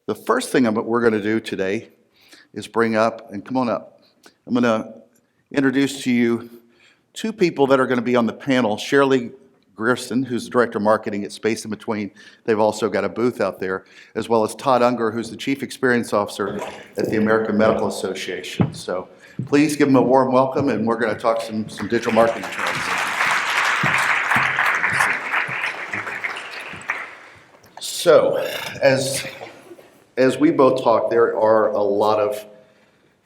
The first thing we're going to do today is bring up, and come on up, I'm going to introduce to you two people that are going to be on the panel. Shirley Grierson, who's the Director of Marketing at Space in Between. They've also got a booth out there, as well as Todd Unger, who's the Chief Experience Officer at the American Medical Association. So please give them a warm welcome, and we're going to talk some digital marketing trends. So, as we both talk, there are a lot of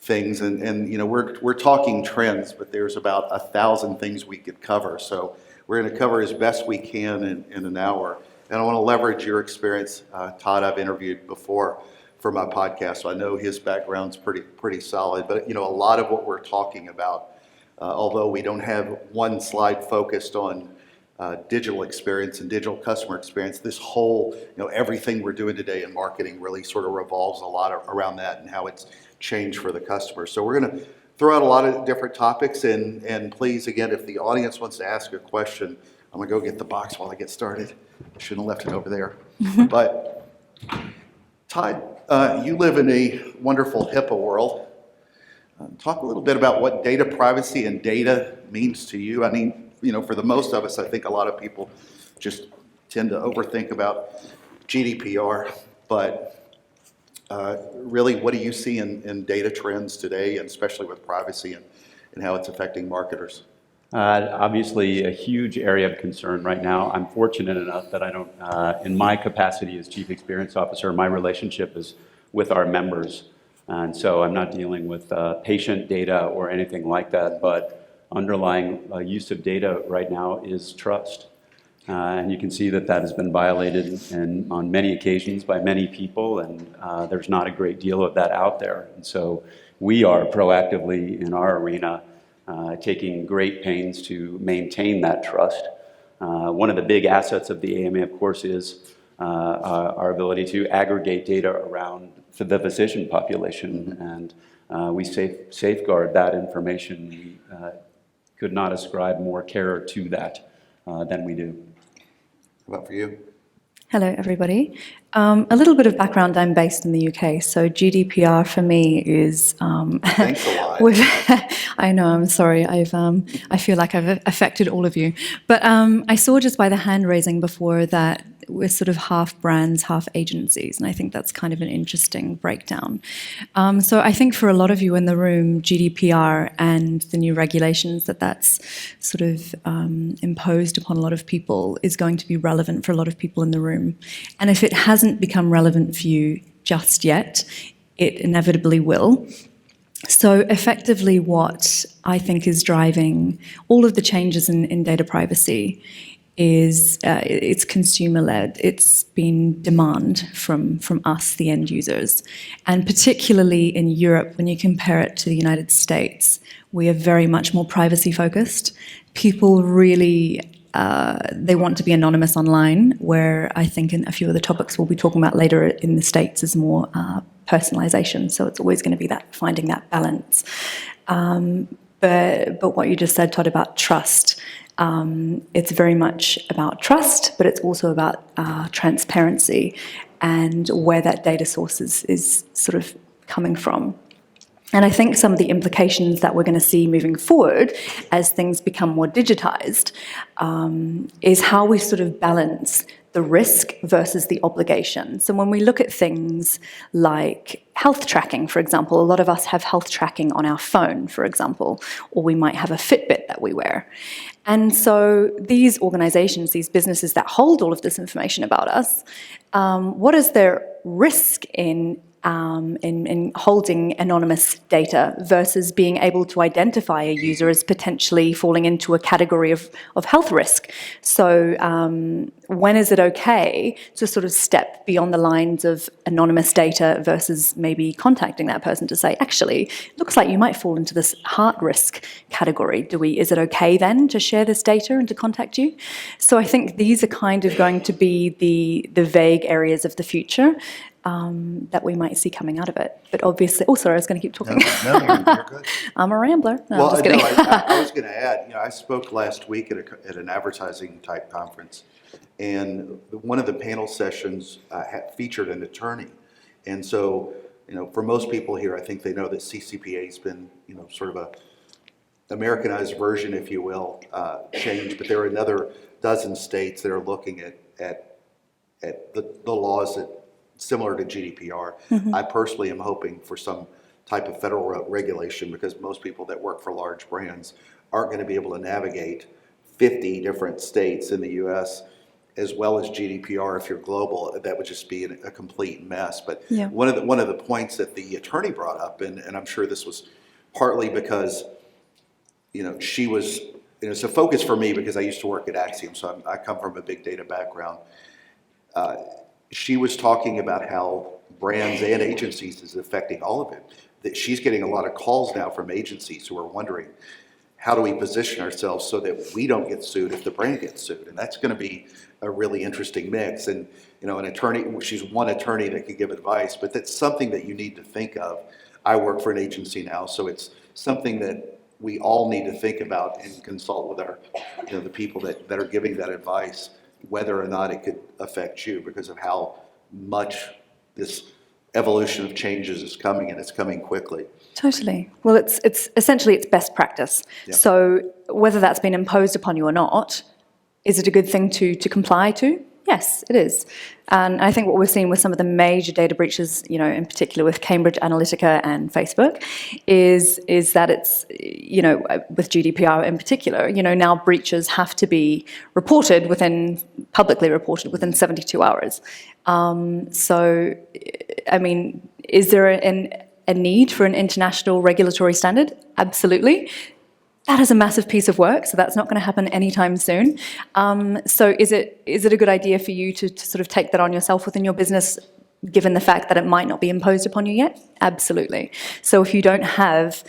things, and you know, we're talking trends, but there's about 1,000 things we could cover. So we're going to cover as best we can in an hour. And I want to leverage your experience. Todd, I've interviewed before for my podcast, so I know his background's pretty solid. But you know, a lot of what we're talking about, although we don't have one slide focused on digital experience and digital customer experience, this whole, you know, everything we're doing today in marketing really sort of revolves a lot around that and how it's changed for the customer. So we're going to throw out a lot of different topics, and please, again, if the audience wants to ask a question, I'm going to go get the box while I get started. I shouldn't have left it over there. But Todd, you live in a wonderful HIPAA world. Talk a little bit about what data privacy and data means to you. I mean, you know, for the most of us, I think a lot of people just tend to overthink about GDPR, but really, what do you see in data trends today, and especially with privacy and how it's affecting marketers? Obviously, a huge area of concern right now. I'm fortunate enough that I don't, in my capacity as Chief Experience Officer, my relationship is with our members. And so I'm not dealing with patient data or anything like that, but underlying use of data right now is trust. And you can see that has been violated on many occasions by many people, and there's not a great deal of that out there. And so we are proactively in our arena taking great pains to maintain that trust. One of the big assets of the AMA, of course, is our ability to aggregate data around the physician population, and we safeguard that information. We could not ascribe more care to that than we do. How about for you? Hello, everybody. A little bit of background. I'm based in the UK, so GDPR for me is. Thanks a lot. I know. I'm sorry. I feel like I've affected all of you, but I saw just by the hand raising before that we're sort of half brands, half agencies, and I think that's kind of an interesting breakdown. So I think for a lot of you in the room, GDPR and the new regulations that's sort of imposed upon a lot of people is going to be relevant for a lot of people in the room. And if it hasn't become relevant for you just yet, it inevitably will. So effectively what I think is driving all of the changes in data privacy is it's consumer-led. It's been demand from us, the end users. And particularly in Europe, when you compare it to the United States, we are very much more privacy-focused. People really, they want to be anonymous online, where I think in a few of the topics we'll be talking about later in the States is more personalization. So it's always going to be that, finding that balance. But what you just said, Todd, about trust, it's very much about trust, but it's also about transparency and where that data source is sort of coming from. And I think some of the implications that we're going to see moving forward as things become more digitized is how we sort of balance the risk versus the obligation. So when we look at things like health tracking, for example, a lot of us have health tracking on our phone, for example, or we might have a Fitbit that we wear. And so these organizations, these businesses that hold all of this information about us, what is their risk in holding anonymous data versus being able to identify a user as potentially falling into a category of health risk? So when is it okay to sort of step beyond the lines of anonymous data versus maybe contacting that person to say, actually, it looks like you might fall into this heart risk category. Is it okay then to share this data and to contact you? So I think these are kind of going to be the vague areas of the future that we might see coming out of it. But obviously, sorry, I was going to keep talking. No, you're good. I'm a rambler. No, Well, I'm just kidding. no, I was going to add, I spoke last week at an advertising type conference, and one of the panel sessions featured an attorney, And so, for most people here, I think they know that CCPA has been, sort of a Americanized version, if you will, change. But there are another dozen states that are looking at the laws that similar to GDPR. I personally am hoping for some type of federal regulation, because most people that work for large brands aren't going to be able to navigate 50 different states in the US as well as GDPR. If you're global, that would just be a complete mess. But Yeah. one of the points that the attorney brought up, and I'm sure this was partly because she was, it's a focus for me because I used to work at Axiom, so I come from a big data background. She was talking about how brands and agencies is affecting all of it. That she's getting a lot of calls now from agencies who are wondering, how do we position ourselves so that we don't get sued if the brand gets sued? And that's going to be a really interesting mix. And an attorney, she's one attorney that could give advice, but that's something that you need to think of. I work for an agency now, so it's something that we all need to think about and consult with our, the people that are giving that advice, whether or not it could affect you because of how much this evolution of changes is coming, and it's coming quickly. Totally. Well, it's essentially it's best practice. Yeah. So whether that's been imposed upon you or not, is it a good thing to comply to? Yes, it is. And I think what we've seen with some of the major data breaches, in particular with Cambridge Analytica and Facebook, is that it's, with GDPR in particular, now breaches have to be publicly reported within 72 hours. So, I mean, is there a need for an international regulatory standard? Absolutely. That is a massive piece of work, so that's not going to happen anytime soon. So is it a good idea for you to sort of take that on yourself within your business, given the fact that it might not be imposed upon you yet? Absolutely. So if you don't have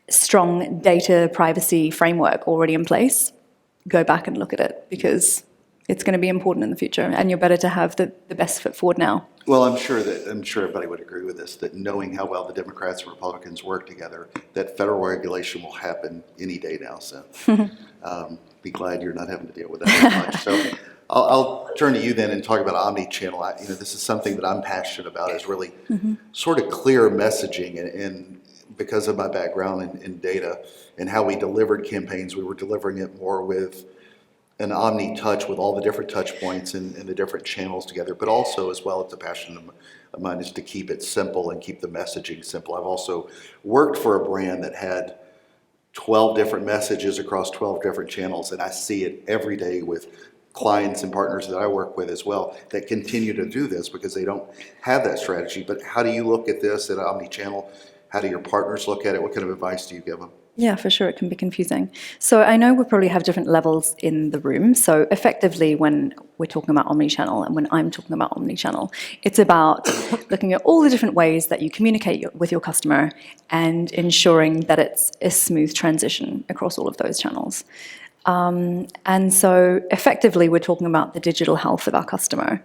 strong data privacy framework already in place, go back and look at it, because it's going to be important in the future, and you're better to have the best foot forward now. Well, I'm sure everybody would agree with this, that knowing how well the Democrats and Republicans work together, that federal regulation will happen any day now. So be glad you're not having to deal with that as much. So I'll turn to you then and talk about Omni Channel. This is something that I'm passionate about, is really sort of clear messaging, and because of my background in data and how we delivered campaigns, we were delivering it more with an omni touch, with all the different touch points and the different channels together, but also, as well, it's a passion of mine, is to keep it simple and keep the messaging simple. I've also worked for a brand that had 12 different messages across 12 different channels, and I see it every day with clients and partners that I work with as well that continue to do this because they don't have that strategy. But how do you look at this at Omni Channel? How do your partners look at it? What kind of advice do you give them? Yeah, for sure, it can be confusing. So I know we probably have different levels in the room. So effectively, when we're talking about omni-channel and when I'm talking about omni-channel, it's about looking at all the different ways that you communicate with your customer and ensuring that it's a smooth transition across all of those channels. And so effectively, we're talking about the digital health of our customer.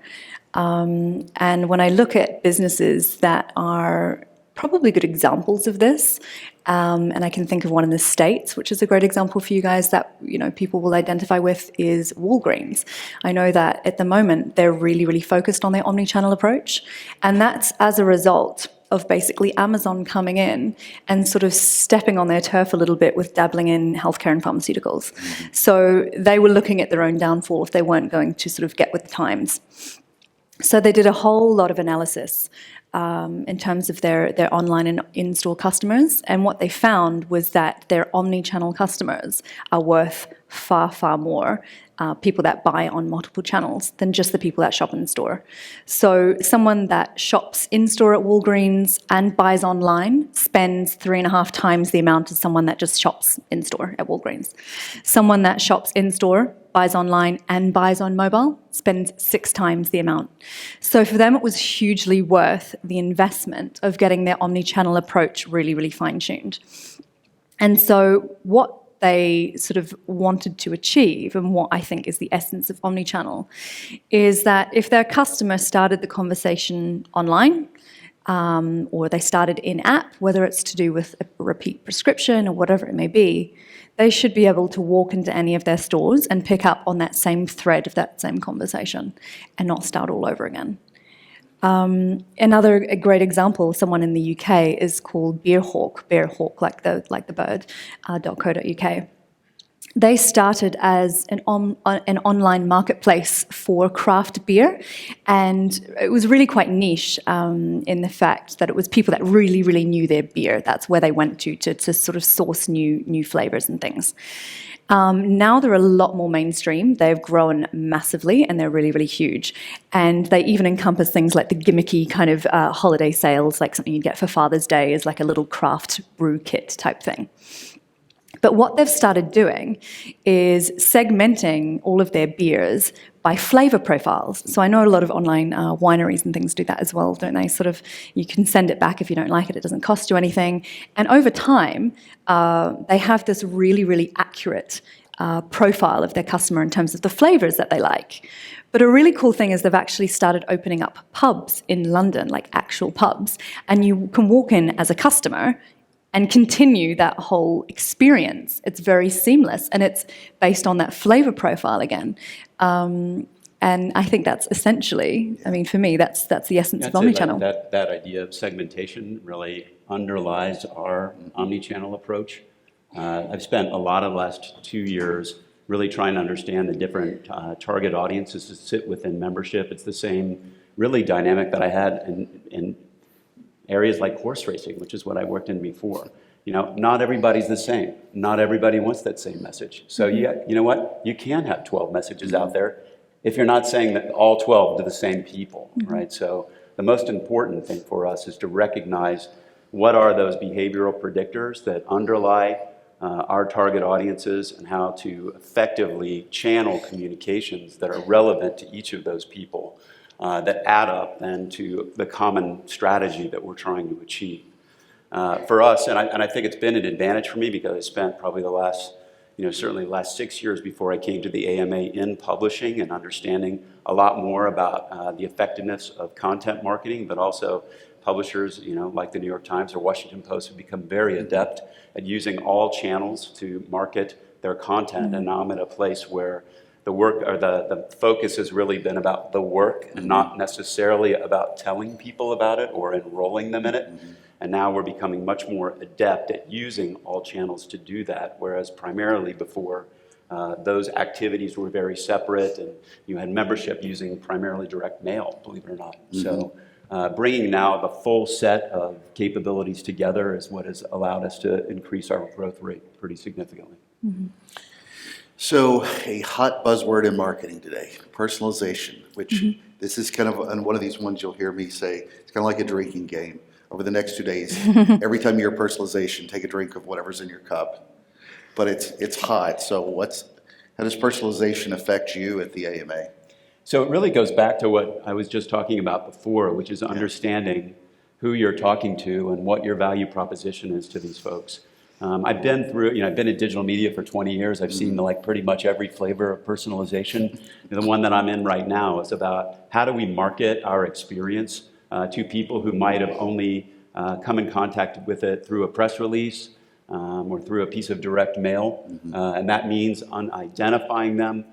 And when I look at businesses that are probably good examples of this, and I can think of one in the States, which is a great example for you guys that people will identify with, is Walgreens. I know that at the moment they're really, really focused on their omni-channel approach, and that's as a result of basically Amazon coming in and sort of stepping on their turf a little bit with dabbling in healthcare and pharmaceuticals. So they were looking at their own downfall if they weren't going to sort of get with the times. So they did a whole lot of analysis in terms of their online and in-store customers. And what they found was that their omni-channel customers are worth far, far more, people that buy on multiple channels, than just the people that shop in store. So someone that shops in-store at Walgreens and buys online spends 3.5 times the amount as someone that just shops in-store at Walgreens. Someone that shops in-store, buys online and buys on mobile, spends 6 times the amount. So for them, it was hugely worth the investment of getting their omni-channel approach really, really fine-tuned. And so what they sort of wanted to achieve, and what I think is the essence of omni-channel, is that if their customer started the conversation online, or they started in-app, whether it's to do with a repeat prescription or whatever it may be, they should be able to walk into any of their stores and pick up on that same thread of that same conversation and not start all over again. Another great example, someone in the UK, is called Beerhawk like the bird, .co.uk. They started as an online marketplace for craft beer, and it was really quite niche in the fact that it was people that really, really knew their beer. That's where they went to sort of source new flavors and things. Now they're a lot more mainstream. They've grown massively, and they're really, really huge. And they even encompass things like the gimmicky kind of holiday sales, like something you get for Father's Day is like a little craft brew kit type thing. But what they've started doing is segmenting all of their beers by flavor profiles. So I know a lot of online wineries and things do that as well, don't they? Sort of, you can send it back if you don't like it. It doesn't cost you anything. And over time, they have this really, really accurate profile of their customer in terms of the flavors that they like. But a really cool thing is they've actually started opening up pubs in London, like actual pubs, and you can walk in as a customer and continue that whole experience. It's very seamless, and it's based on that flavor profile again. And I think that's essentially, I mean, for me, that's the essence of Omni Channel. That idea of segmentation really underlies our Omni Channel approach. I've spent a lot of the last 2 years really trying to understand the different target audiences that sit within membership. It's the same really dynamic that I had in areas like horse racing, which is what I worked in before. You know, not everybody's the same. Not everybody wants that same message. So you know what? You can have 12 messages out there if you're not saying that all 12 to the same people, right? So the most important thing for us is to recognize what are those behavioral predictors that underlie our target audiences and how to effectively channel communications that are relevant to each of those people. That add up then to the common strategy that we're trying to achieve. For us, and I think it's been an advantage for me because I spent probably the last, certainly the last 6 years before I came to the AMA in publishing and understanding a lot more about the effectiveness of content marketing, but also publishers, like the New York Times or Washington Post have become very adept at using all channels to market their content. And now I'm at a place where the work or the focus has really been about the work and not necessarily about telling people about it or enrolling them in it. And now we're becoming much more adept at using all channels to do that, whereas primarily before those activities were very separate and you had membership using primarily direct mail, believe it or not. So bringing now the full set of capabilities together is what has allowed us to increase our growth rate pretty significantly. So a hot buzzword in marketing today, personalization, which this is kind of one of these ones you'll hear me say, it's kind of like a drinking game. Over the next 2 days, every time you hear personalization, take a drink of whatever's in your cup. But it's hot, so how does personalization affect you at the AMA? So it really goes back to what I was just talking about before, which is understanding who you're talking to and what your value proposition is to these folks. I've been through, I've been in digital media for 20 years. I've seen like pretty much every flavor of personalization. The one that I'm in right now is about how do we market our experience to people who might have only come in contact with it through a press release or through a piece of direct mail. And that means identifying them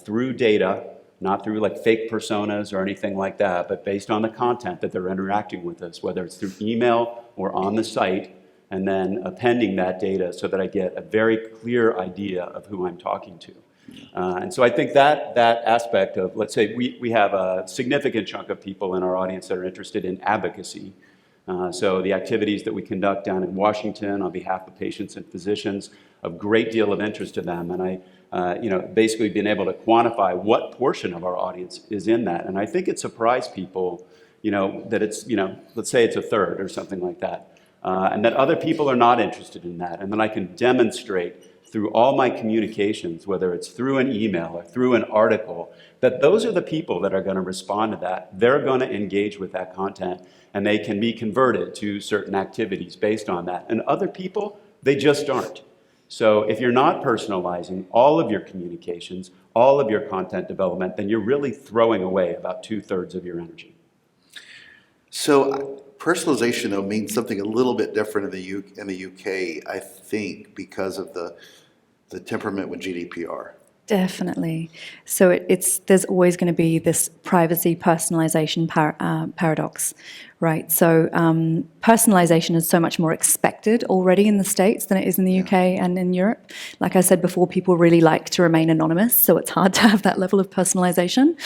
through data, not through like fake personas or anything like that, but based on the content that they're interacting with us, whether it's through email or on the site, and then appending that data so that I get a very clear idea of who I'm talking to. And so I think that aspect of, let's say we have a significant chunk of people in our audience that are interested in advocacy. So the activities that we conduct down in Washington on behalf of patients and physicians, a great deal of interest to them. And I, basically been able to quantify what portion of our audience is in that. And I think it surprised people, that it's, let's say it's a third or something like that. And that other people are not interested in that. And then I can demonstrate through all my communications, whether it's through an email or through an article, that those are the people that are going to respond to that. They're going to engage with that content, and they can be converted to certain activities based on that. And other people, they just aren't. So if you're not personalizing all of your communications, all of your content development, then you're really throwing away about 2/3 of your energy. So personalization, though, means something a little bit different in the UK, I think, because of the temperament with GDPR. Definitely. So there's always going to be this privacy personalization paradox, right? So personalization is so much more expected already in the States than it is in the UK and in Europe. Like I said before, people really like to remain anonymous, so it's hard to have that level of personalization.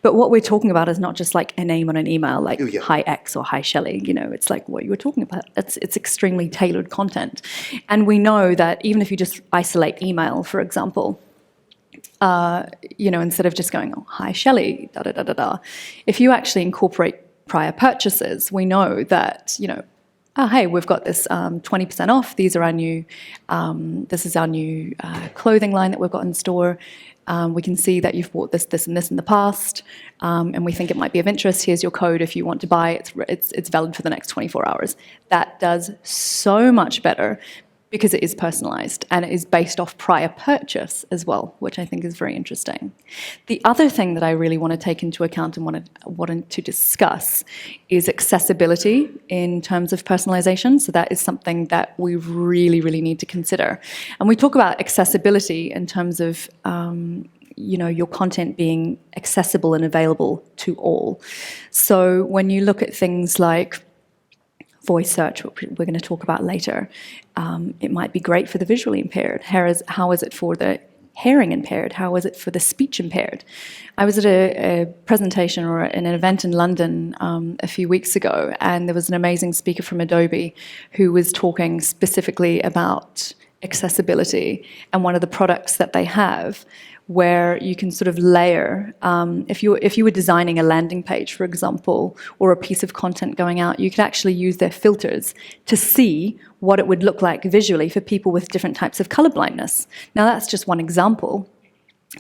But what we're talking about is not just like a name on an email, like hi X or hi Shelley. You know, it's like what you were talking about. It's extremely tailored content, and we know that even if you just isolate email, for example. You know, instead of just going, oh, hi, Shelley, da da da da da. If you actually incorporate prior purchases, we know that, you know, oh, hey, we've got this 20% off. These are our new, this is our new clothing line that we've got in store. We can see that you've bought this, this, and this in the past, and we think it might be of interest. Here's your code if you want to buy. It's valid for the next 24 hours. That does so much better because it is personalized and it is based off prior purchase as well, which I think is very interesting. The other thing that I really want to take into account and wanted to discuss is accessibility in terms of personalization. So that is something that we really, really need to consider. And we talk about accessibility in terms of you know, your content being accessible and available to all. So when you look at things like voice search, which we're going to talk about later, it might be great for the visually impaired. How is it for the hearing impaired? How is it for the speech impaired? I was at a presentation or an event in London a few weeks ago, and there was an amazing speaker from Adobe who was talking specifically about accessibility and one of the products that they have where you can sort of layer, if you were designing a landing page, for example, or a piece of content going out, you could actually use their filters to see what it would look like visually for people with different types of color blindness. Now, that's just one example,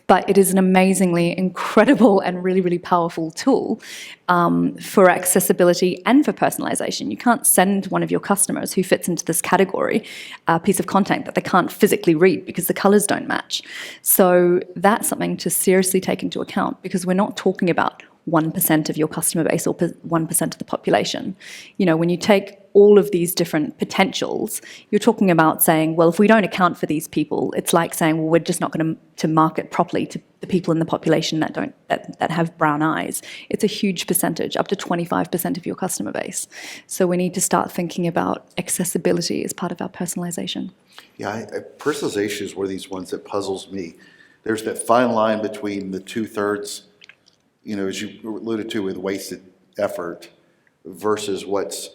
but it is an amazingly incredible and really, really powerful tool for accessibility and for personalization. You can't send one of your customers who fits into this category a piece of content that they can't physically read because the colors don't match. So that's something to seriously take into account, because we're not talking about 1% of your customer base or 1% of the population. You know, when you take all of these different potentials, you're talking about saying, well, if we don't account for these people, it's like saying, well, we're just not going to market properly to the people in the population that have brown eyes. It's a huge percentage, up to 25% of your customer base. So we need to start thinking about accessibility as part of our personalization. Yeah, personalization is one of these ones that puzzles me. There's that fine line between the 2/3, you know, as you alluded to, with wasted effort versus what's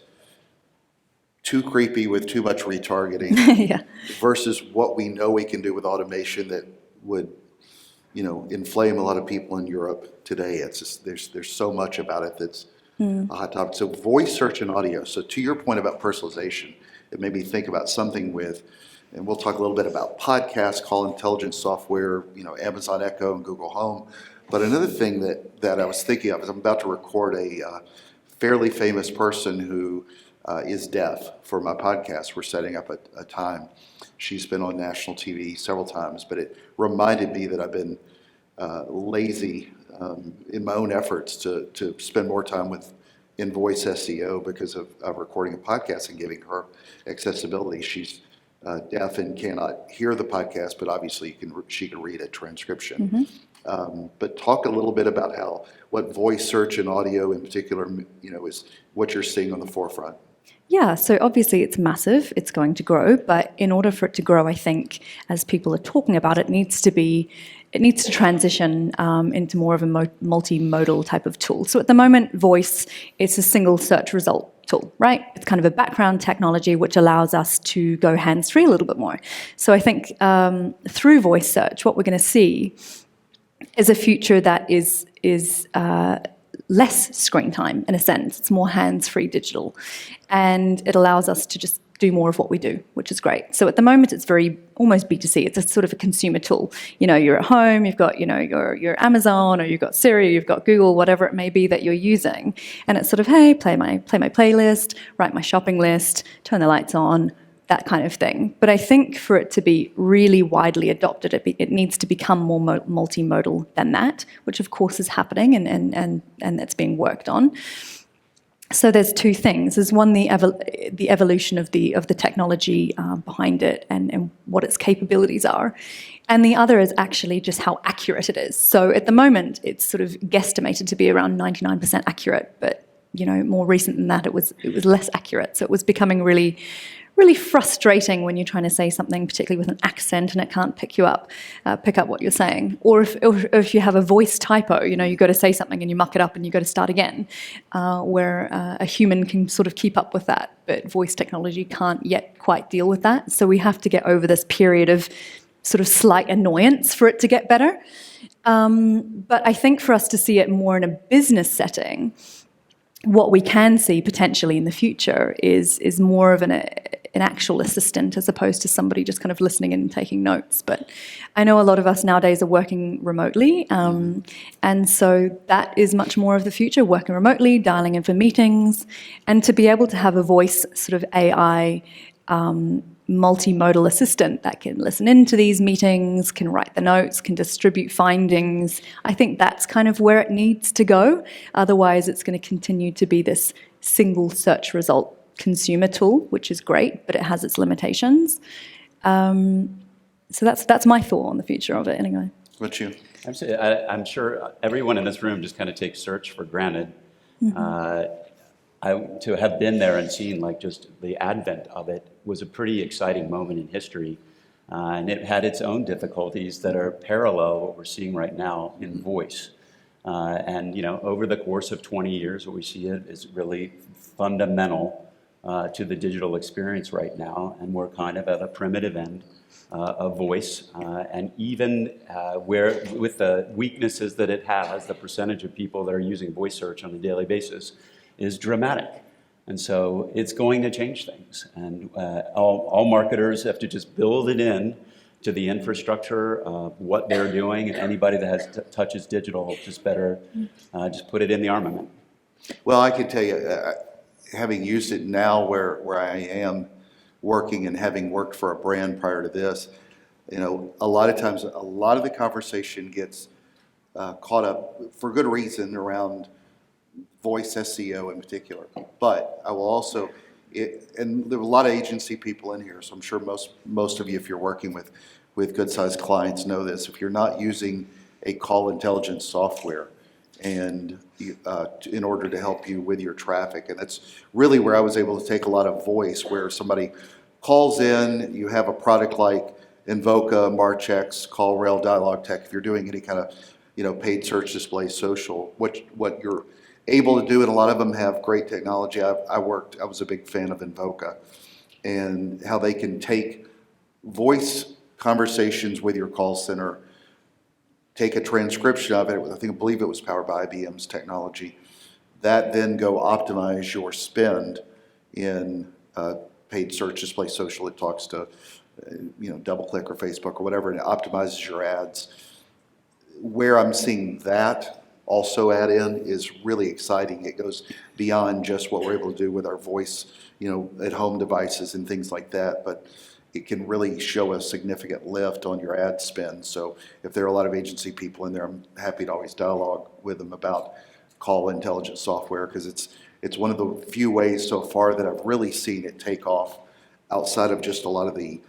too creepy with too much retargeting Yeah. versus what we know we can do with automation that would, you know, inflame a lot of people in Europe today. It's just, there's so much about it that's a hot topic. So voice search and audio. So to your point about personalization, it made me think about something with, and we'll talk a little bit about podcasts, call intelligence software, you know, Amazon Echo and Google Home. But another thing that I was thinking of is I'm about to record a fairly famous person who is deaf for my podcast. We're setting up a time. She's been on national TV several times, but it reminded me that I've been lazy in my own efforts to spend more time in voice SEO because of recording a podcast and giving her accessibility. She's deaf and cannot hear the podcast, but obviously she can read a transcription. But talk a little bit about what voice search and audio in particular, you know, is what you're seeing on the forefront. Yeah, so obviously it's massive, it's going to grow, but in order for it to grow, I think, as people are talking about it, needs to transition into more of a multimodal type of tool. So at the moment, voice, it's a single search result tool, right? It's kind of a background technology which allows us to go hands-free a little bit more. So I think through voice search, what we're going to see is a future that is less screen time in a sense. It's more hands-free digital, and it allows us to just do more of what we do, which is great. So at the moment, it's very almost B2C. It's a sort of a consumer tool. You know, you're at home, you've got, you know, your Amazon, or you've got Siri, you've got Google, whatever it may be that you're using, and it's sort of, hey, play my playlist, write my shopping list, turn the lights on, that kind of thing. But I think for it to be really widely adopted, it needs to become more multimodal than that, which of course is happening and it's being worked on. So there's two things. There's one, the evolution of the technology behind it and what its capabilities are. And the other is actually just how accurate it is. So at the moment, it's sort of guesstimated to be around 99% accurate, but more recent than that, it was less accurate. So it was becoming really, really frustrating when you're trying to say something, particularly with an accent, and it can't pick up what you're saying. Or if you have a voice typo, you got to say something and you muck it up and you got to start again, where a human can sort of keep up with that, but voice technology can't yet quite deal with that. So we have to get over this period of sort of slight annoyance for it to get better. But I think for us to see it more in a business setting, what we can see potentially in the future is more of an actual assistant as opposed to somebody just kind of listening and taking notes. But I know a lot of us nowadays are working remotely, and so that is much more of the future, working remotely, dialing in for meetings, and to be able to have a voice sort of AI multimodal assistant that can listen into these meetings, can write the notes, can distribute findings. I think that's kind of where it needs to go. Otherwise, it's going to continue to be this single search result consumer tool, which is great, but it has its limitations. So that's my thought on the future of it anyway. What you? I'm sure everyone in this room just kind of takes search for granted. To have been there and seen just the advent of it was a pretty exciting moment in history. And it had its own difficulties that are parallel what we're seeing right now in voice. And over the course of 20 years, what we see it is really fundamental to the digital experience right now. And we're kind of at a primitive end of voice. And even where with the weaknesses that it has, the percentage of people that are using voice search on a daily basis is dramatic. And so it's going to change things. And all marketers have to just build it in to the infrastructure of what they're doing. And anybody that touches digital just better just put it in the armament. Well, I can tell you, having used it now where I am working and having worked for a brand prior to this, a lot of times, a lot of the conversation gets caught up for good reason around voice SEO in particular. But I will also, and there are a lot of agency people in here, so I'm sure most of you, if you're working with good-sized clients, know this. If you're not using a call intelligence software and in order to help you with your traffic, and that's really where I was able to take a lot of voice, where somebody calls in, you have a product like Invoca, MarTech, CallRail, Dialog Tech. If you're doing any kind of paid search display social, what you're able to do, and a lot of them have great technology. I was a big fan of Invoca and how they can take voice conversations with your call center, take a transcription of it, I believe it was powered by IBM's technology, that then go optimize your spend in paid search display social. It talks to DoubleClick or Facebook or whatever, and it optimizes your ads. Where I'm seeing that also add in is really exciting. It goes beyond just what we're able to do with our voice, at home devices and things like that, but it can really show a significant lift on your ad spend. So if there are a lot of agency people in there, I'm happy to always dialogue with them about call intelligence software, because it's one of the few ways so far that I've really seen it take off outside of just a lot of the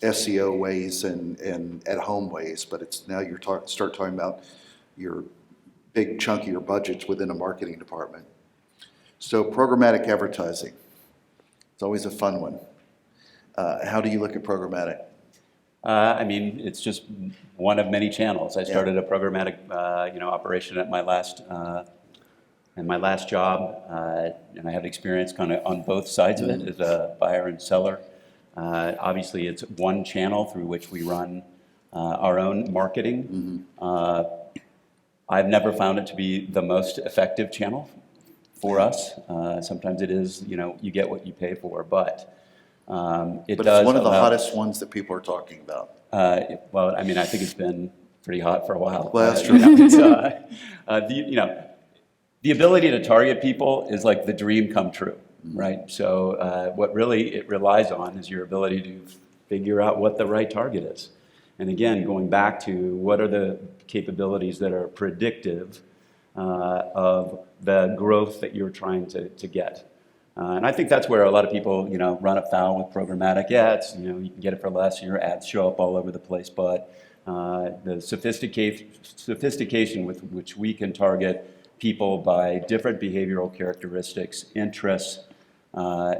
SEO ways and at home ways, but it's now start talking about your big chunk of your budgets within a marketing department. So programmatic advertising, it's always a fun one. How do you look at programmatic? It's just one of many channels. I started a programmatic, operation at my last job, and I have experience kind of on both sides of it as a buyer and seller. Obviously, it's one channel through which we run our own marketing. I've never found it to be the most effective channel for us. Sometimes it is, you get what you pay for, but it does. It's one of the hottest ones that people are talking about. I think it's been pretty hot for a while. Well, that's true. The ability to target people is like the dream come true, right? So what really it relies on is your ability to figure out what the right target is. And again, going back to what are the capabilities that are predictive of the growth that you're trying to get. And I think that's where a lot of people, run afoul with programmatic. Yeah, it's, you can get it for less, and your ads show up all over the place. But the sophistication with which we can target people by different behavioral characteristics, interests,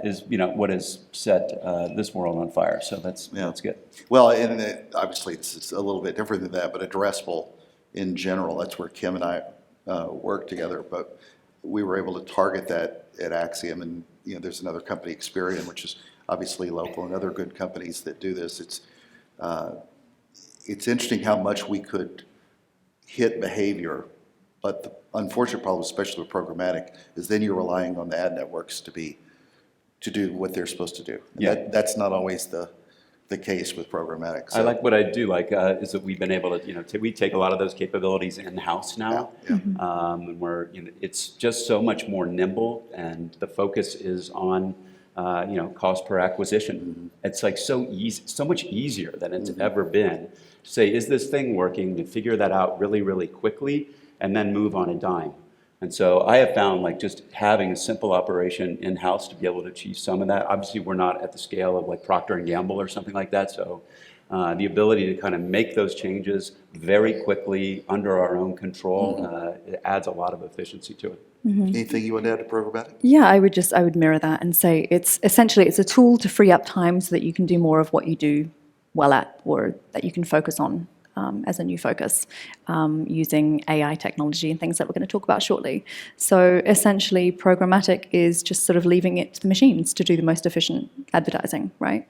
is, what has set this world on fire. So that's good. Well, and obviously it's a little bit different than that, but addressable in general. That's where Kim and I work together. But we were able to target that at Axiom, and there's another company, Experian, which is obviously local, and other good companies that do this. It's interesting how much we could hit behavior, but the unfortunate problem, especially with programmatic, is then you're relying on the ad networks to do what they're supposed to do. And that's not always the case with programmatic. So. I like what I do like is that we've been able to, we take a lot of those capabilities in-house now. And we're, it's just so much more nimble, and the focus is on, cost per acquisition. It's like so easy, so much easier than it's ever been to say, is this thing working, to figure that out really, really quickly, and then move on a dime. And so I have found like just having a simple operation in-house to be able to achieve some of that. Obviously, we're not at the scale of like Procter & Gamble or something like that. So the ability to kind of make those changes very quickly under our own control it adds a lot of efficiency to it. Anything you want to add to programmatic? Yeah, I would mirror that and say it's a tool to free up time so that you can do more of what you do well at, or that you can focus on as a new focus, using AI technology and things that we're going to talk about shortly. So essentially, programmatic is just sort of leaving it to the machines to do the most efficient advertising, right?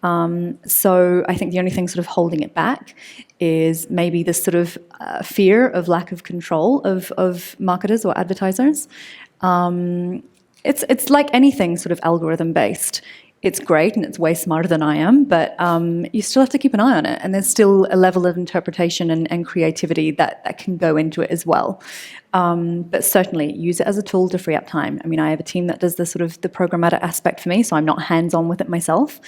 So I think the only thing sort of holding it back is maybe this sort of fear of lack of control of marketers or advertisers. It's like anything sort of algorithm-based. It's great and it's way smarter than I am, but you still have to keep an eye on it. And there's still a level of interpretation and creativity that can go into it as well. But certainly use it as a tool to free up time. I mean, I have a team that does the sort of the programmatic aspect for me, so I'm not hands-on with it myself.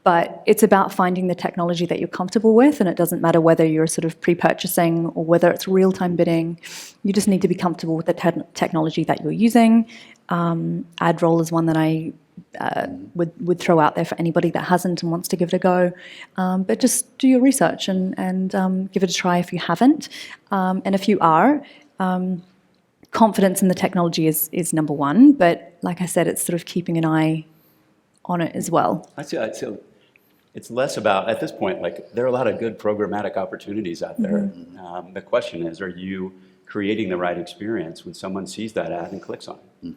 But it's about finding the technology that you're comfortable with, and it doesn't matter whether you're sort of pre-purchasing or whether it's real-time bidding. You just need to be comfortable with the technology that you're using. Ad roll is one that I would throw out there for anybody that hasn't and wants to give it a go. But just do your research and give it a try if you haven't. And if you are, confidence in the technology is number one. But like I said, it's sort of keeping an eye on it as well. I'd say it's less about, at this point, like there are a lot of good programmatic opportunities out there. The question is, are you creating the right experience when someone sees that ad and clicks on it?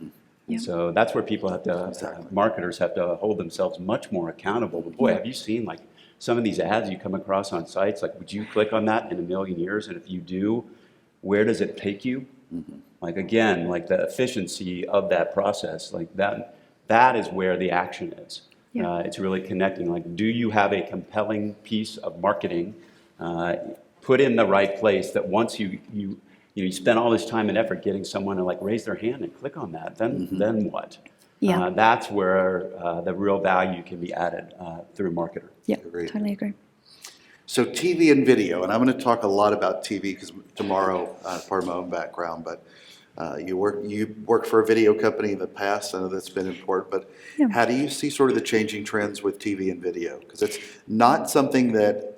Yeah. So that's where people have to, marketers have to hold themselves much more accountable. But boy, have you seen like some of these ads you come across on sites, like would you click on that in a million years? And if you do, where does it take you? Like again, like the efficiency of that process, like that is where the action is. It's really connecting, like do you have a compelling piece of marketing put in the right place that once you spend all this time and effort getting someone to like raise their hand and click on that, then what? That's where the real value can be added through a marketer. Yeah, totally agree. So TV and video, and I'm going to talk a lot about TV because tomorrow, part of my own background, but you worked for a video company in the past. I know that's been important, but how do you see sort of the changing trends with TV and video? Because it's not something that,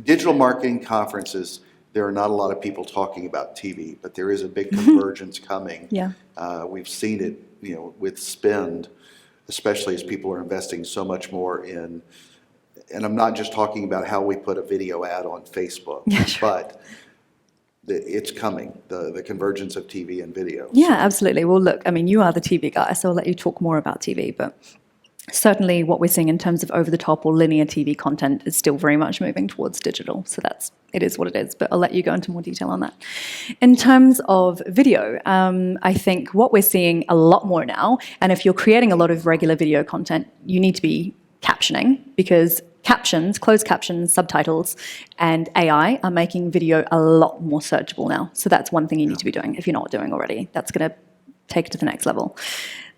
digital marketing conferences, there are not a lot of people talking about TV, but there is a big convergence coming. We've seen it, with spend, especially as people are investing so much more in, and I'm not just talking about how we put a video ad on Facebook, but it's coming, the convergence of TV and video. Yeah, absolutely. Well, look, I mean, you are the TV guy, so I'll let you talk more about TV, but certainly what we're seeing in terms of over-the-top or linear TV content is still very much moving towards digital. So it is what it is, but I'll let you go into more detail on that. In terms of video, I think what we're seeing a lot more now, and if you're creating a lot of regular video content, you need to be captioning, because captions, closed captions, subtitles, and AI are making video a lot more searchable now. So that's one thing you need to be doing if you're not doing already. That's going to take it to the next level.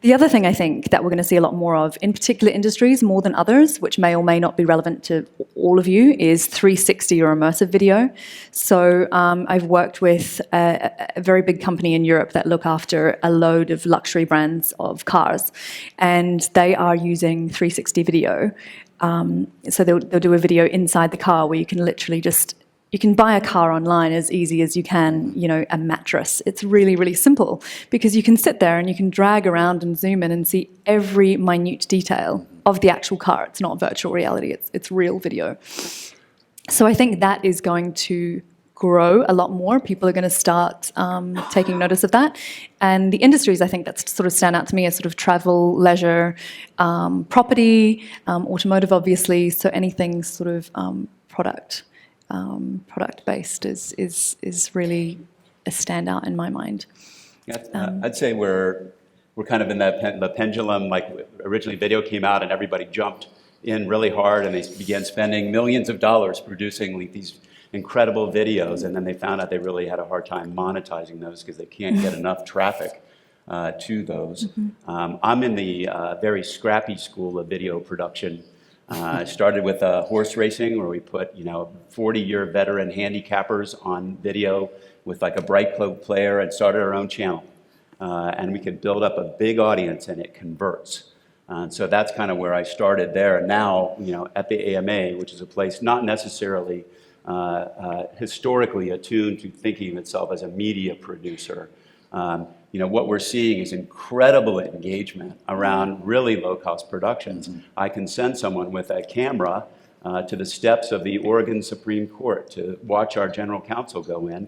The other thing I think that we're going to see a lot more of, in particular industries more than others, which may or may not be relevant to all of you, is 360 or immersive video. So I've worked with a very big company in Europe that look after a load of luxury brands of cars, and they are using 360 video. So they'll do a video inside the car where you can literally you can buy a car online as easy as you can, a mattress. It's really, really simple because you can sit there and you can drag around and zoom in and see every minute detail of the actual car. It's not virtual reality, it's real video. So I think that is going to grow a lot more. People are going to start taking notice of that. And the industries, I think, that sort of stand out to me are sort of travel, leisure, property, automotive, obviously. So anything sort of product-based is really a standout in my mind. Yeah, I'd say we're kind of in the pendulum. Like originally, video came out and everybody jumped in really hard, and they began spending millions of dollars producing like these incredible videos, and then they found out they really had a hard time monetizing those because they can't get enough traffic to those. I'm in the very scrappy school of video production. I started with horse racing, where we put 40-year veteran handicappers on video with like a bright club player, and started our own channel. And we could build up a big audience, and it converts. So that's kind of where I started there. Now, at the AMA, which is a place not necessarily historically attuned to thinking of itself as a media producer. What we're seeing is incredible engagement around really low-cost productions. I can send someone with a camera to the steps of the Oregon Supreme Court to watch our general counsel go in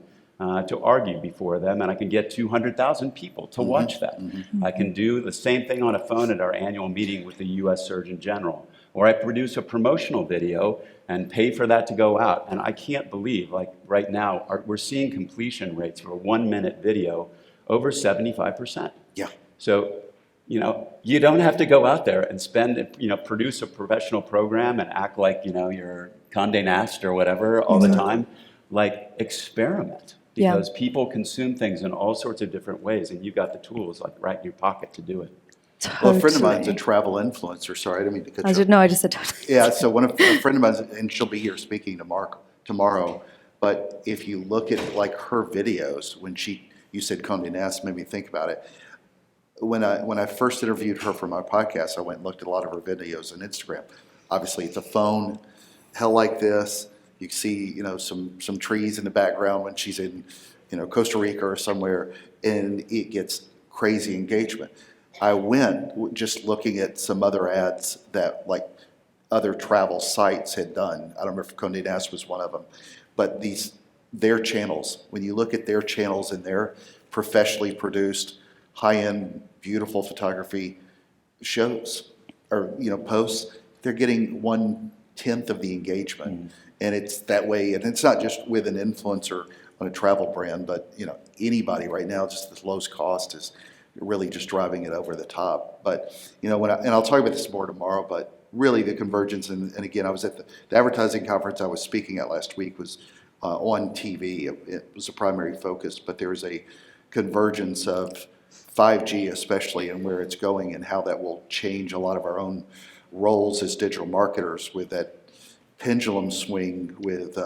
to argue before them, and I can get 200,000 people to watch that. I can do the same thing on a phone at our annual meeting with the U.S. Surgeon General. Or I produce a promotional video and pay for that to go out. And I can't believe, like right now, we're seeing completion rates for a 1-minute video over 75%. Yeah. So, you don't have to go out there and produce a professional program and act like, you're Condé Nast or whatever all the time. Like, experiment. Because people consume things in all sorts of different ways, and you've got the tools like right in your pocket to do it. Totally. Well, a friend of mine's a travel influencer. Sorry, I didn't mean to cut you off. No, I just said totally. Yeah, so a friend of mine, and she'll be here speaking tomorrow, but if you look at like her videos, you said Condé Nast, made me think about it. When I first interviewed her for my podcast, I went and looked at a lot of her videos on Instagram. Obviously, it's a phone, hell like this. You see, some trees in the background when she's in, Costa Rica or somewhere, and it gets crazy engagement. I went just looking at some other ads that like other travel sites had done. I don't remember if Condé Nast was one of them, but their channels, when you look at their channels and their professionally produced, high-end, beautiful photography shows or posts, they're getting 1/10 of the engagement. And it's that way, and it's not just with an influencer on a travel brand, but anybody right now, just the lowest cost is really just driving it over the top. But and I'll talk about this more tomorrow, but really the convergence, and again, I was at the advertising conference I was speaking at last week was on TV. It was a primary focus, but there's a convergence of 5G especially, and where it's going and how that will change a lot of our own roles as digital marketers with that pendulum swing with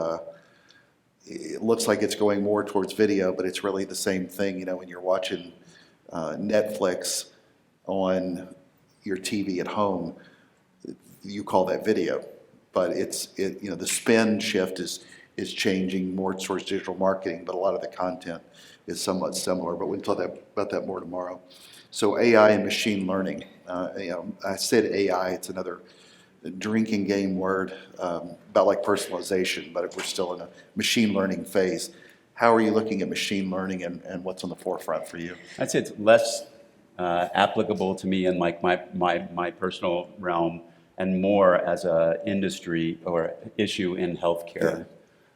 it looks like it's going more towards video, but it's really the same thing. When you're watching Netflix on your TV at home, you call that video, but the spend shift is changing more towards digital marketing, but a lot of the content is somewhat similar, but we'll talk about that more tomorrow. So AI and machine learning, I said AI, it's another drinking game word, about like personalization, but if we're still in a machine learning phase. How are you looking at machine learning and what's on the forefront for you? I'd say it's less applicable to me in like my personal realm, and more as a industry or issue in healthcare.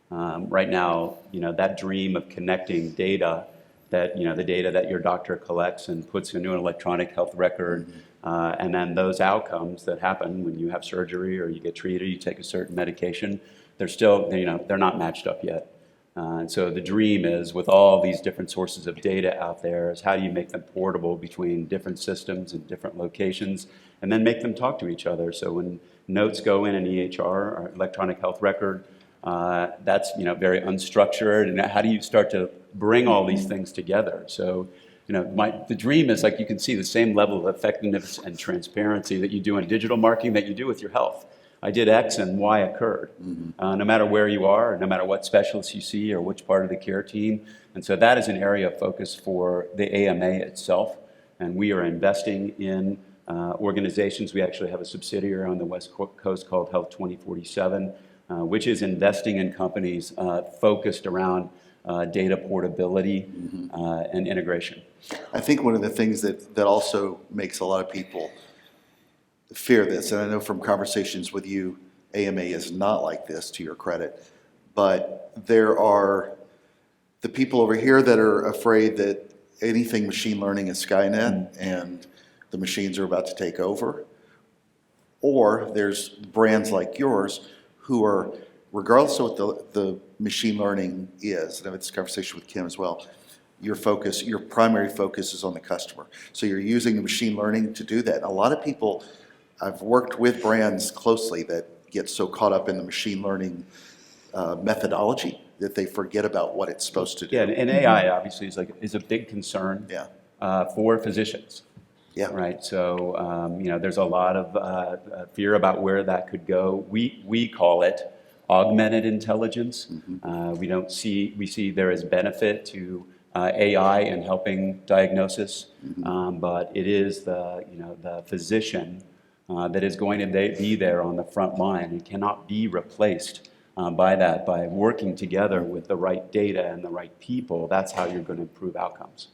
Right now, that dream of connecting data, that the data that your doctor collects and puts into an electronic health record, and then those outcomes that happen when you have surgery or you get treated, you take a certain medication, they're still they're not matched up yet. And so the dream is, with all these different sources of data out there, is how do you make them portable between different systems and different locations, and then make them talk to each other. So when notes go in an EHR, or electronic health record, that's very unstructured. And how do you start to bring all these things together? So the dream is, like, you can see the same level of effectiveness and transparency that you do in digital marketing that you do with your health. I did X and Y occurred, no matter where you are, no matter what specialists you see or which part of the care team. And so that is an area of focus for the AMA itself. And we are investing in organizations. We actually have a subsidiary on the West Coast called Health 2047, which is investing in companies focused around data portability and integration. I think one of the things that also makes a lot of people fear this, and I know from conversations with you, AMA is not like this, to your credit, but there are the people over here that are afraid that anything machine learning is Skynet and the machines are about to take over. Or there's brands like yours who are, regardless of what the machine learning is, and I've had this conversation with Kim as well, your primary focus is on the customer. So you're using the machine learning to do that. And a lot of people, I've worked with brands closely that get so caught up in the machine learning methodology that they forget about what it's supposed to do. Yeah, and AI obviously is a big concern for physicians. Yeah. Right. So there's a lot of fear about where that could go. We call it augmented intelligence. We see there is benefit to AI in helping diagnosis, but it is the physician that is going to be there on the front line and cannot be replaced by working together with the right data and the right people. That's how you're going to improve outcomes.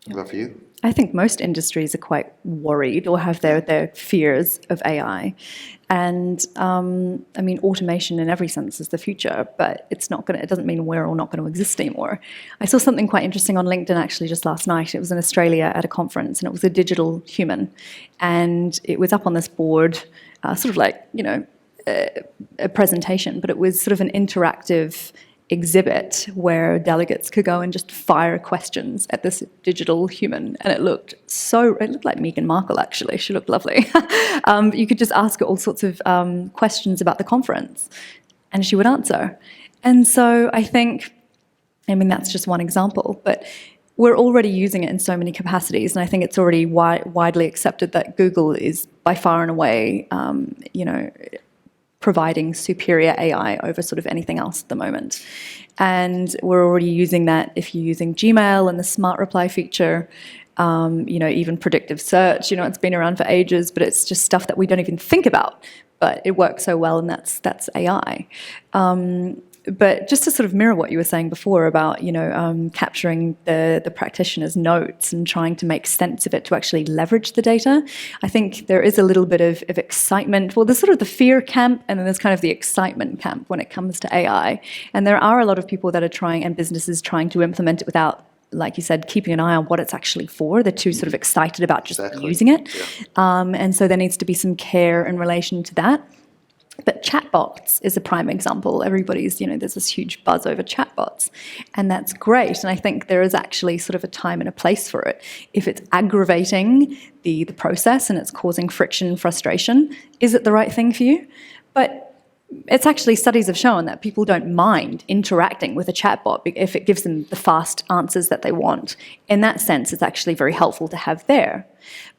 What about for you? I think most industries are quite worried or have their fears of AI. And automation in every sense is the future, but it doesn't mean we're all not going to exist anymore. I saw something quite interesting on LinkedIn actually just last night. It was in Australia at a conference, and it was a digital human. And it was up on this board, sort of like, a presentation, but it was sort of an interactive exhibit where delegates could go and just fire questions at this digital human, and it looked like Meghan Markle, actually. She looked lovely. You could just ask her all sorts of questions about the conference, and she would answer. And so I think, that's just one example, but we're already using it in so many capacities, and I think it's already widely accepted that Google is by far and away, providing superior AI over sort of anything else at the moment. And we're already using that if you're using Gmail and the smart reply feature, even predictive search, it's been around for ages, but it's just stuff that we don't even think about, but it works so well, and that's AI. But just to sort of mirror what you were saying before about, capturing the practitioner's notes and trying to make sense of it to actually leverage the data, I think there is a little bit of excitement. Well, there's sort of the fear camp, and then there's kind of the excitement camp when it comes to AI. And there are a lot of people that are trying, and businesses trying to implement it without, like you said, keeping an eye on what it's actually for. They're too sort of excited about just using it. Yeah. And so there needs to be some care in relation to that. But chatbots is a prime example. Everybody's, there's this huge buzz over chatbots, and that's great. And I think there is actually sort of a time and a place for it. If it's aggravating the process and it's causing friction, frustration, is it the right thing for you? But it's actually, studies have shown that people don't mind interacting with a chatbot if it gives them the fast answers that they want. In that sense, it's actually very helpful to have there.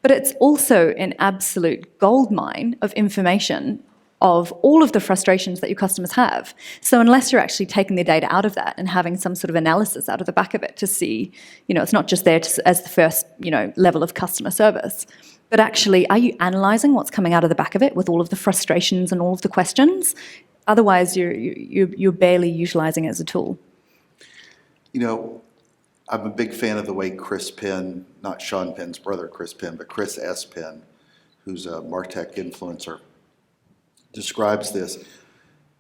But it's also an absolute goldmine of information of all of the frustrations that your customers have. So unless you're actually taking the data out of that and having some sort of analysis out of the back of it to see, it's not just there as the first, level of customer service, but actually, are you analyzing what's coming out of the back of it with all of the frustrations and all of the questions? Otherwise, you're barely utilizing it as a tool. I'm a big fan of the way Chris Penn, not Sean Penn's brother, Chris Penn, but Chris S. Penn, who's a MarTech influencer, describes this.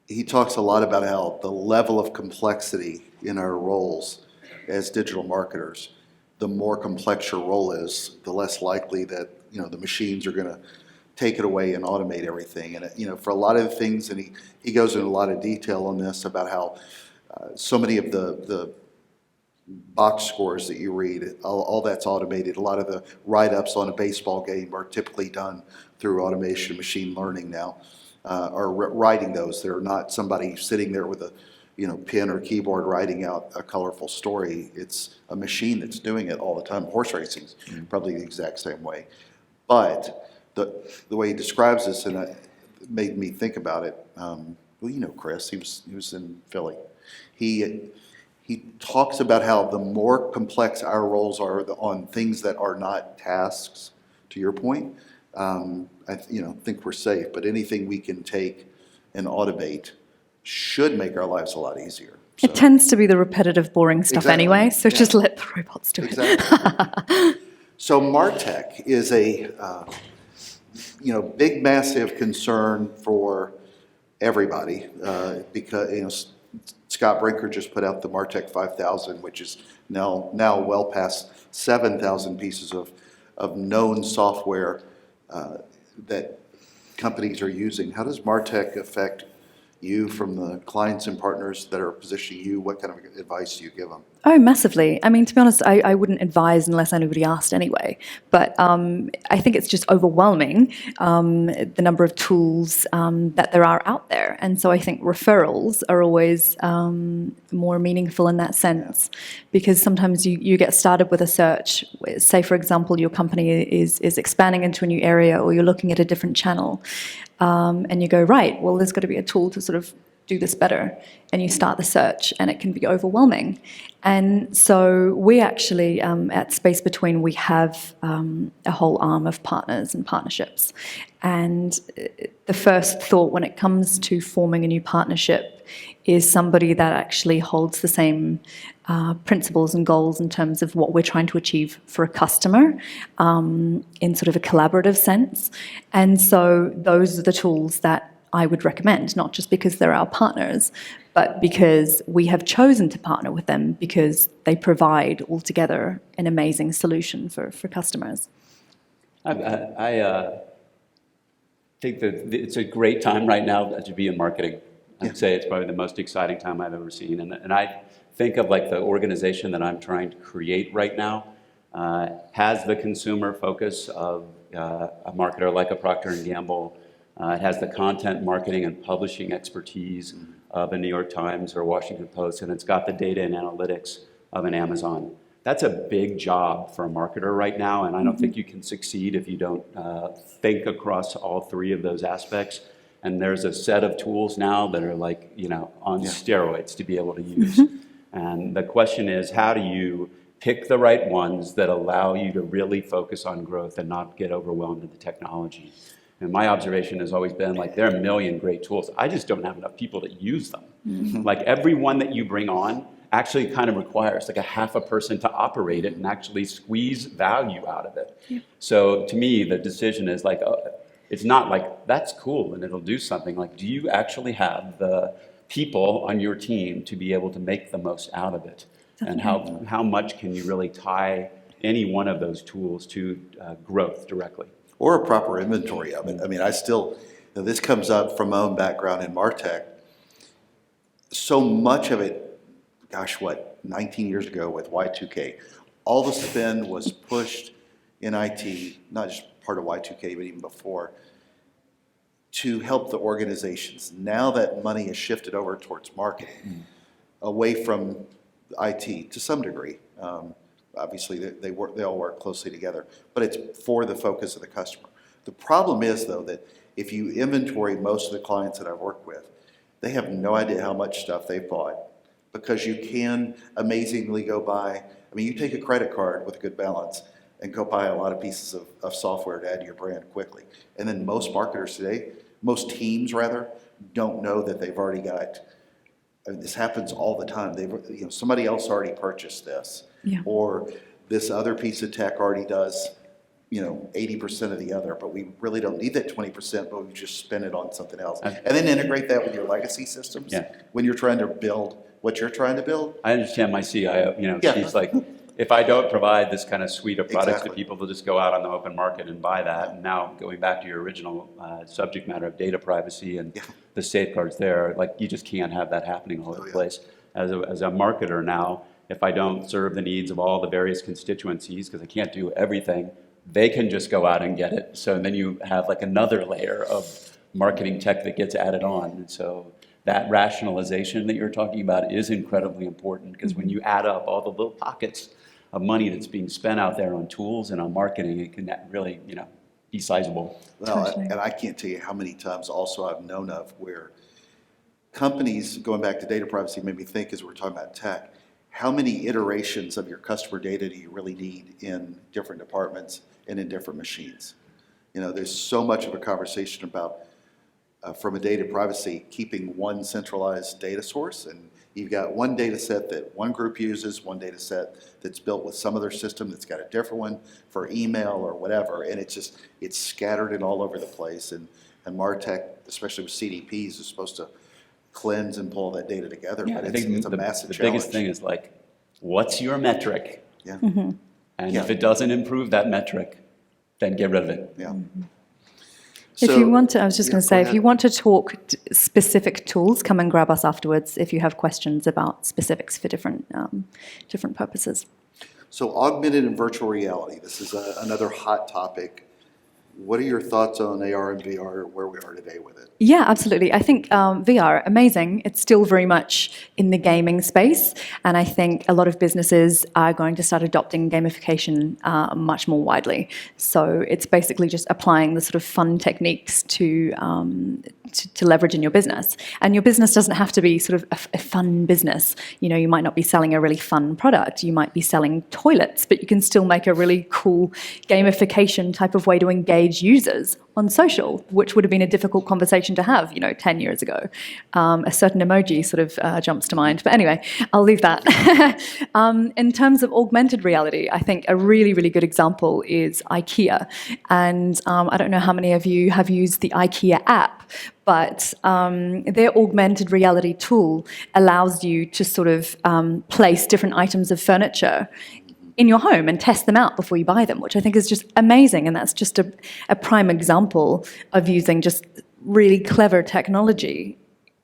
He talks a lot about how the level of complexity in our roles as digital marketers, the more complex your role is, the less likely that the machines are going to take it away and automate everything. And for a lot of the things, and he goes into a lot of detail on this about how So many of the box scores that you read, all that's automated. A lot of the write-ups on a baseball game are typically done through automation, machine learning now, or writing those. They're not somebody sitting there with a pen or keyboard writing out a colorful story. It's a machine that's doing it all the time. Horse racing's probably the exact same way. But the way he describes this, and it made me think about it. Well, Chris, he was in Philly. He talks about how the more complex our roles are on things that are not tasks, to your point, I think we're safe. But anything we can take and automate should make our lives a lot easier. It tends to be the repetitive, boring stuff Exactly. anyway, so just let the robots do it. Exactly. So MarTech is a big, massive concern for everybody because Scott Brinker just put out the MarTech 5000, which is now well past 7,000 pieces of known software that companies are using. How does MarTech affect you from the clients and partners that are positioning you? What kind of advice do you give them? Oh, massively. I mean, to be honest, I wouldn't advise unless anybody asked anyway. But I think it's just overwhelming, the number of tools that there are out there. And so I think referrals are always more meaningful in that sense, because sometimes you get started with a search. Say, for example, your company is expanding into a new area, or you're looking at a different channel, and you go, right, well, there's got to be a tool to sort of do this better, and you start the search, and it can be overwhelming. And so we actually, at Space Between, we have a whole arm of partners and partnerships. And the first thought when it comes to forming a new partnership is somebody that actually holds the same principles and goals in terms of what we're trying to achieve for a customer in sort of a collaborative sense. And so those are the tools that I would recommend, not just because they're our partners, but because we have chosen to partner with them because they provide altogether an amazing solution for customers. I think that it's a great time right now to be in marketing. I'd say it's probably the most exciting time I've ever seen. And I think of like the organization that I'm trying to create right now has the consumer focus of a marketer like a Procter & Gamble. It has the content marketing and publishing expertise of a New York Times or Washington Post, and it's got the data and analytics of an Amazon. That's a big job for a marketer right now, and I don't think you can succeed if you don't think across all three of those aspects. And there's a set of tools now that are like, on steroids to be able to use. And the question is, how do you pick the right ones that allow you to really focus on growth and not get overwhelmed with the technology? And my observation has always been like, there are a million great tools. I just don't have enough people to use them. Like every one that you bring on actually kind of requires like a half a person to operate it and actually squeeze value out of it. So to me, the decision is like, it's not like, that's cool and it'll do something. Like, do you actually have the people on your team to be able to make the most out of it? And how much can you really tie any one of those tools to growth directly? Or a proper inventory of it. I mean, this comes up from my own background in MarTech. So much of it, 19 years ago with Y2K, all the spend was pushed in IT, not just part of Y2K, but even before, to help the organizations. Now that money has shifted over towards marketing, away from IT to some degree. Obviously, they all work closely together, but it's for the focus of the customer. The problem is, though, that if you inventory most of the clients that I've worked with, they have no idea how much stuff they've bought, because you can amazingly go buy. I mean, you take a credit card with a good balance and go buy a lot of pieces of software to add to your brand quickly. And then most marketers today, most teams rather, don't know that they've already got. I mean, this happens all the time. Somebody else already purchased this. Or this other piece of tech already does, 80% of the other, but we really don't need that 20%, but we just spend it on something else. And then integrate that with your legacy systems when you're trying to build what you're trying to build. I understand my CIO, she's like, if I don't provide this kind of suite of products to people, they'll just go out on the open market and buy that. And now going back to your original subject matter of data privacy and the safeguards there, like you just can't have that happening all over the place. as a marketer now, if I don't serve the needs of all the various constituencies, because I can't do everything, they can just go out and get it. So then you have like another layer of marketing tech that gets added on. And so that rationalization that you're talking about is incredibly important, because when you add up all the little pockets of money that's being spent out there on tools and on marketing, it can really, be sizable. Well, Totally. and I can't tell you how many times also I've known of where companies, going back to data privacy, made me think as we're talking about tech, how many iterations of your customer data do you really need in different departments and in different machines? There's so much of a conversation about, from a data privacy, keeping one centralized data source, and you've got one data set that one group uses, one data set that's built with some other system that's got a different one for email or whatever, and it's scattered and all over the place, and MarTech, especially with CDPs, is supposed to cleanse and pull that data together, Yeah, but I it's think a the massive biggest challenge. thing is like, what's your metric? Yeah, And Yeah. if it doesn't improve that metric, then get rid of it. yeah. If So- you want to, I was just Yeah, going to go say, if ahead. you want to talk specific tools, come and grab us afterwards if you have questions about specifics for different purposes. So augmented and virtual reality, this is another hot topic. What are your thoughts on AR and VR, where we are today with it? Yeah, absolutely. I think VR, amazing. It's still very much in the gaming space. And I think a lot of businesses are going to start adopting gamification much more widely. So it's basically just applying the sort of fun techniques to leverage in your business. And your business doesn't have to be sort of a fun business. You might not be selling a really fun product. You might be selling toilets, but you can still make a really cool gamification type of way to engage users on social, which would have been a difficult conversation to have, 10 years ago. A certain emoji sort of jumps to mind. But anyway, I'll leave that. In terms of augmented reality, I think a really, really good example is IKEA. And I don't know how many of you have used the IKEA app, but their augmented reality tool allows you to sort of place different items of furniture in your home and test them out before you buy them, which I think is just amazing. And that's just a prime example of using just really clever technology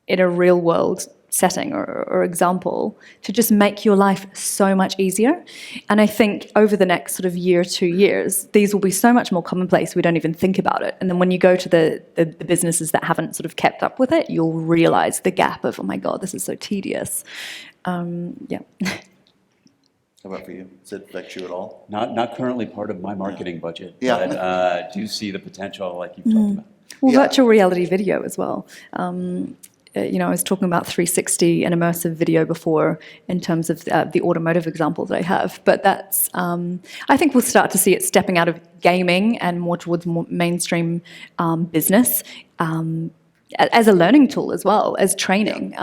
in a real world setting or example to just make your life so much easier. And I think over the next sort of year, 2 years, these will be so much more commonplace we don't even think about it. And then when you go to the businesses that haven't sort of kept up with it, you'll realize the gap of, oh my God, this is so tedious. Yeah. How about for you? Does it affect you at all? Not currently part of my marketing budget, Yeah. but do see the potential like you've talked about. Well, Yeah. virtual reality video as well. I was talking about 360 and immersive video before in terms of the automotive example that I have. But that's, I think we'll start to see it stepping out of gaming and more towards more mainstream business as a learning tool as well, as training,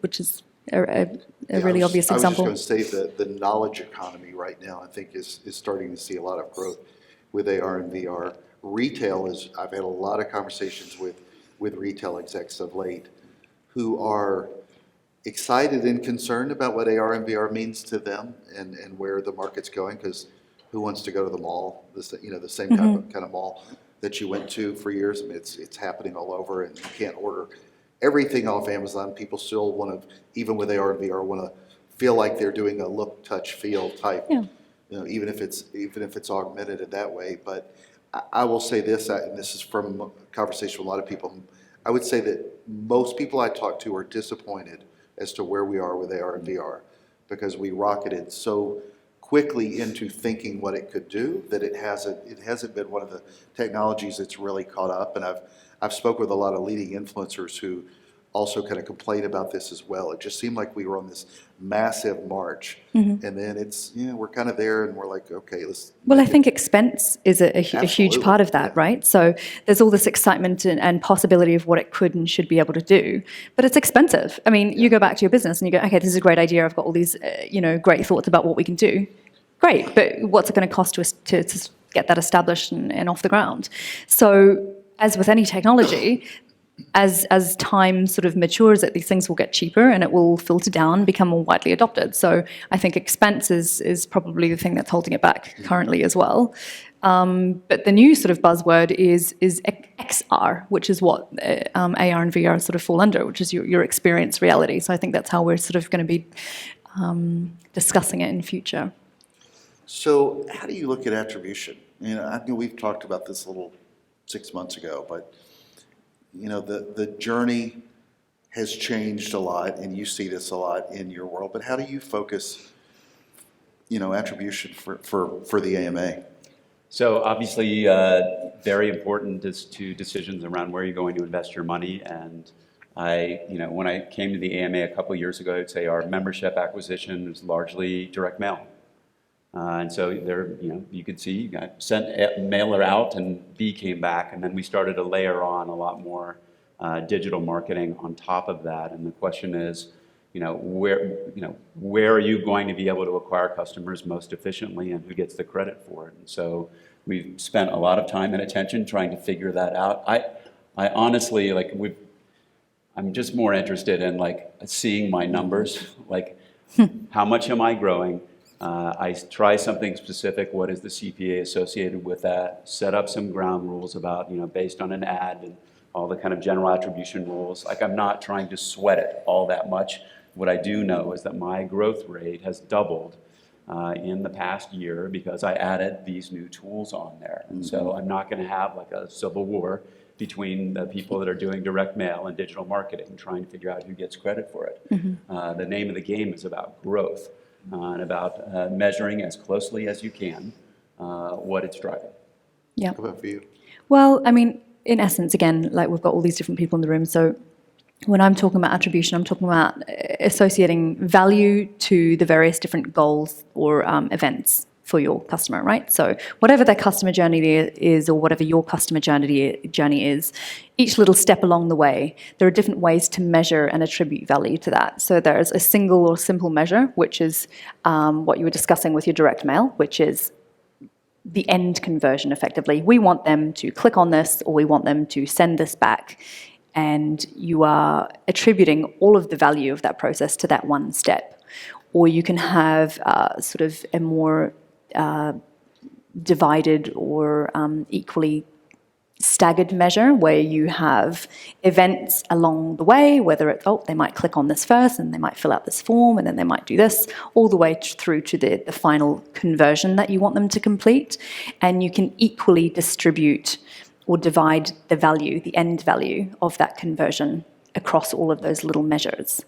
which is a really obvious example. I was just going to say the knowledge economy right now, I think, is starting to see a lot of growth with AR and VR. Retail is, I've had a lot of conversations with retail execs of late who are excited and concerned about what AR and VR means to them and where the market's going, because who wants to go to the mall, the same kind of mall that you went to for years? I mean, it's happening all over, and you can't order everything off Amazon. People still want to, even with AR and VR, want to feel like they're doing a look, touch, feel type. Yeah. Even if it's augmented in that way. But I will say this, and this is from a conversation with a lot of people. I would say that most people I talk to are disappointed as to where we are with AR and VR, because we rocketed so quickly into thinking what it could do that it hasn't been one of the technologies that's really caught up. And I've spoken with a lot of leading influencers who also kind of complain about this as well. It just seemed like we were on this massive march, and then we're kind of there, and we're like, okay, let's. Well, I think expense is a huge Absolutely, part of that, yeah. right? So there's all this excitement and possibility of what it could and should be able to do, but it's expensive. I mean, you go back to your business and you go, okay, this is a great idea. I've got all these, great thoughts about what we can do. Great, but what's it going to cost to us to get that established and off the ground? So, as with any technology, as time sort of matures, that these things will get cheaper and it will filter down, become more widely adopted. So I think expense is probably the thing that's holding it back currently as well. But the new sort of buzzword is XR, which is what AR and VR sort of fall under, which is your experience reality. So I think that's how we're sort of going to be discussing it in future. So how do you look at attribution? I know we've talked about this a little 6 months ago, but the journey has changed a lot, and you see this a lot in your world. But how do you focus, attribution for the AMA? So obviously, very important to decisions around where you're going to invest your money. And when I came to the AMA a couple of years ago, I'd say our membership acquisition is largely direct mail. And so there, you could see, you got sent a mailer out, and B came back, and then we started to layer on a lot more digital marketing on top of that. And the question is, where are you going to be able to acquire customers most efficiently, and who gets the credit for it? And so we've spent a lot of time and attention trying to figure that out. I honestly, I'm just more interested in seeing my numbers, how much am I growing? I try something specific. What is the CPA associated with that? Set up some ground rules about, based on an ad and all the kind of general attribution rules. I'm not trying to sweat it all that much. What I do know is that my growth rate has doubled in the past year because I added these new tools on there. And so I'm not going to have a civil war between the people that are doing direct mail and digital marketing, trying to figure out who gets credit for it. The name of the game is about growth and about measuring as closely as you can what it's driving. Yeah. How about for you? Well, in essence, again, we've got all these different people in the room. So when I'm talking about attribution, I'm talking about associating value to the various different goals or events for your customer, right? So whatever their customer journey is, or whatever your customer journey is, each little step along the way, there are different ways to measure and attribute value to that. So there's a single or simple measure, which is what you were discussing with your direct mail, which is the end conversion, effectively. We want them to click on this, or we want them to send this back. And you are attributing all of the value of that process to that one step. Or you can have sort of a more divided or equally staggered measure, where you have events along the way, whether it's, they might click on this first, and they might fill out this form, and then they might do this, all the way through to the final conversion that you want them to complete. And you can equally distribute or divide the value, the end value of that conversion across all of those little measures.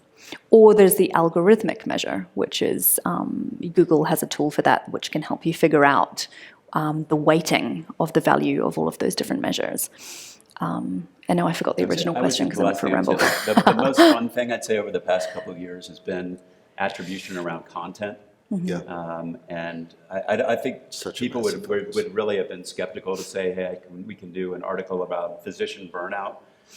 Or there's the algorithmic measure, which is, Google has a tool for that, which can help you figure out the weighting of the value of all of those different measures. And now I forgot the original question because I went for a ramble. The most fun thing I'd say over the past couple of years has been attribution around content. Yeah. And I think people would influence. really have been skeptical to say, hey, we can do an article about physician burnout,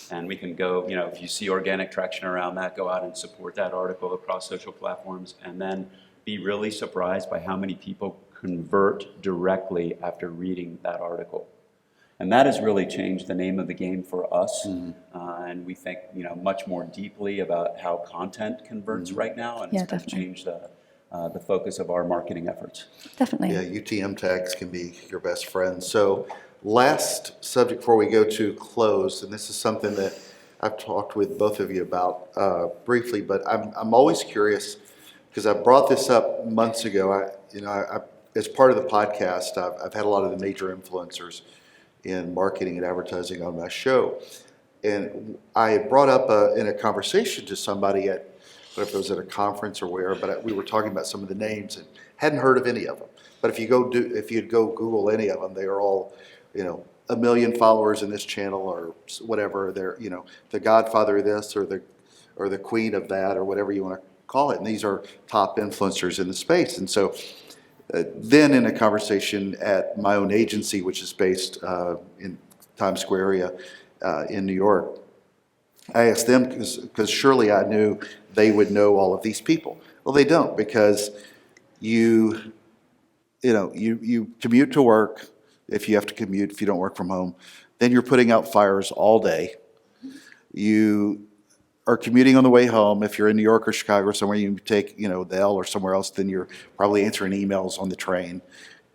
and we can go, if you see organic traction around that, go out and support that article across social platforms, and then be really surprised by how many people convert directly after reading that article. And that has really changed the name of the game for us. And we think, much more deeply about how content converts right now, and it's going to change the focus of our marketing efforts. Definitely. Yeah, UTM tags can be your best friend. So last subject before we go to close, and this is something that I've talked with both of you about briefly, but I'm always curious because I brought this up months ago. I as part of the podcast, I've had a lot of the major influencers in marketing and advertising on my show. And I had brought up in a conversation to somebody at, I don't know if it was at a conference or where, but we were talking about some of the names and hadn't heard of any of them. But if you'd go Google any of them, they are all, 1 million followers in this channel or whatever. They're, the godfather of this or the queen of that or whatever you want to call it. And these are top influencers in the space. And so then in a conversation at my own agency, which is based in Times Square area in New York, I asked them because surely I knew they would know all of these people. Well, they don't, because you commute to work if you have to commute, if you don't work from home. Then you're putting out fires all day. You are commuting on the way home. If you're in New York or Chicago or somewhere, you take, the L or somewhere else, then you're probably answering emails on the train.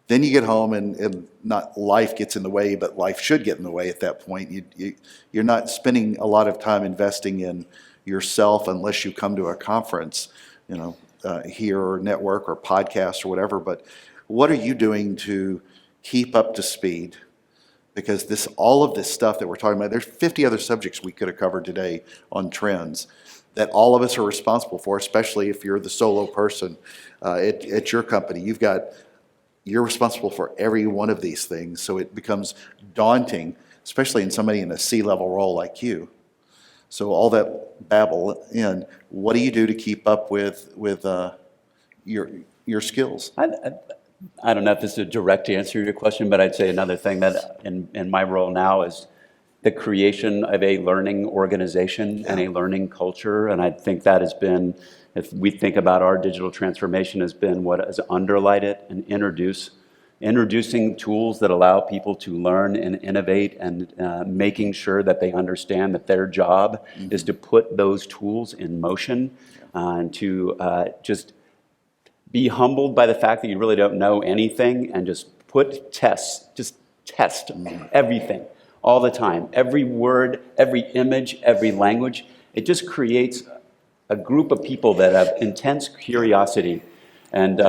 Then you get home and not life gets in the way, but life should get in the way at that point. You're not spending a lot of time investing in yourself unless you come to a conference, here or network or podcast or whatever. But what are you doing to keep up to speed? Because all of this stuff that we're talking about, there's 50 other subjects we could have covered today on trends that all of us are responsible for, especially if you're the solo person at your company. You're responsible for every one of these things, so it becomes daunting, especially in somebody in a C-level role like you. So all that babble in, what do you do to keep up with your skills? I don't know if this is a direct answer to your question, but I'd say another thing that in my role now is the creation of a learning organization and a learning culture. And I think that has been, if we think about our digital transformation, has been what has underlied it and introducing tools that allow people to learn and innovate, and making sure that they understand that their job is to put those tools in motion, and to just be humbled by the fact that you really don't know anything, and just test everything all the time. Every word, every image, every language. It just creates a group of people that have intense curiosity and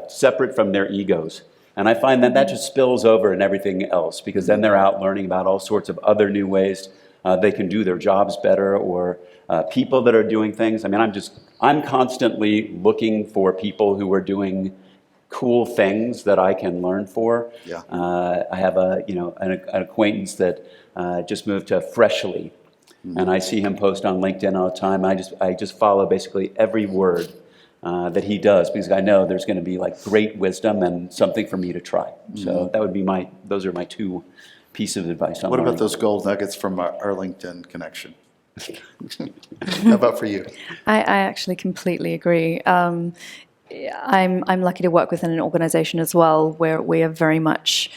separate from their egos. And I find that that just spills over in everything else, because then they're out learning about all sorts of other new ways they can do their jobs better, or people that are doing things. I mean, I'm constantly looking for people who are doing cool things that I can learn for. Yeah. I have an acquaintance that just moved to Freshly, and I see him post on LinkedIn all the time. I just follow basically every word that he does, because I know there's going to be like great wisdom and something for me to try. So that would be those are my two pieces of advice. What about those gold nuggets from our LinkedIn connection? How about for you? I actually completely agree. I'm lucky to work within an organization as well where we are very much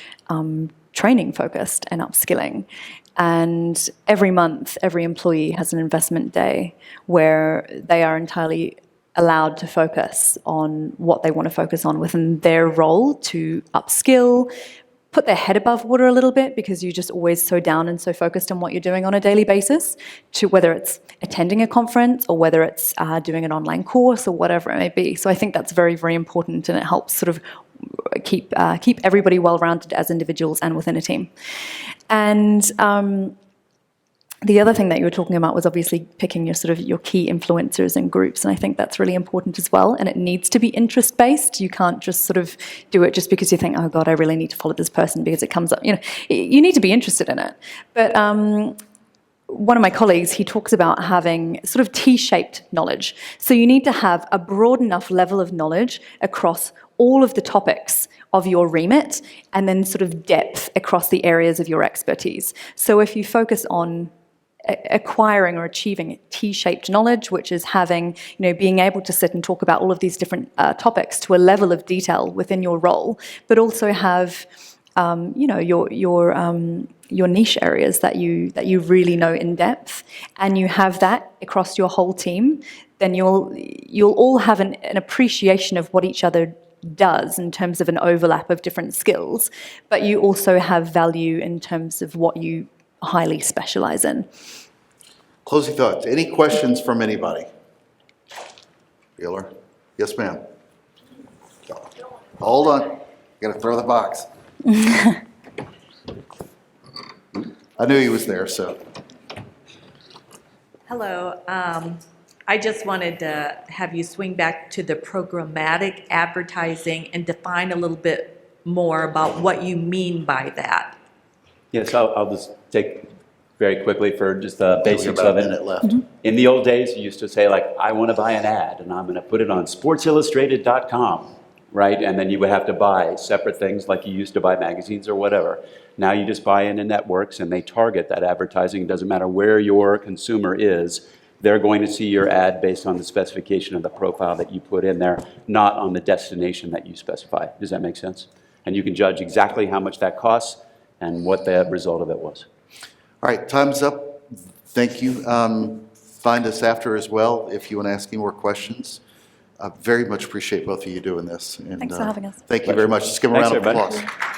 training focused and upskilling. And every month, every employee has an investment day where they are entirely allowed to focus on what they want to focus on within their role, to upskill, put their head above water a little bit, because you're just always so down and so focused on what you're doing on a daily basis, to whether it's attending a conference or whether it's doing an online course or whatever it may be. So I think that's very, very important, and it helps sort of keep everybody well-rounded as individuals and within a team. And the other thing that you were talking about was obviously picking your key influencers and groups, and I think that's really important as well. And it needs to be interest-based. You can't just sort of do it just because you think, oh God, I really need to follow this person because it comes up. You need to be interested in it. But one of my colleagues, he talks about having sort of T-shaped knowledge. So you need to have a broad enough level of knowledge across all of the topics of your remit, and then sort of depth across the areas of your expertise. So if you focus on acquiring or achieving T-shaped knowledge, which is having, being able to sit and talk about all of these different topics to a level of detail within your role, but also have, your niche areas that you really know in depth, and you have that across your whole team, then you'll all have an appreciation of what each other does in terms of an overlap of different skills, but you also have value in terms of what you highly specialize in. Closing thoughts. Any questions from anybody? Bueller? Yes, ma'am. Hold on. You got to throw the box. I knew he was there, so. Hello. I just wanted to have you swing back to the programmatic advertising and define a little bit more about what you mean by that. Yes, I'll just take very quickly for just the basics about of a it. minute left. In the old days, you used to say, like, I want to buy an ad, and I'm going to put it on sportsillustrated.com, right? And then you would have to buy separate things like you used to buy magazines or whatever. Now you just buy into networks, and they target that advertising. It doesn't matter where your consumer is. They're going to see your ad based on the specification of the profile that you put in there, not on the destination that you specify. Does that make sense? And you can judge exactly how much that costs and what the result of it was. All right, time's up. Thank you. Find us after as well if you want to ask any more questions. I very much appreciate both of you doing this. And, Thanks for having us. Thank you very much. Let's give them a Thanks, round of everybody. applause.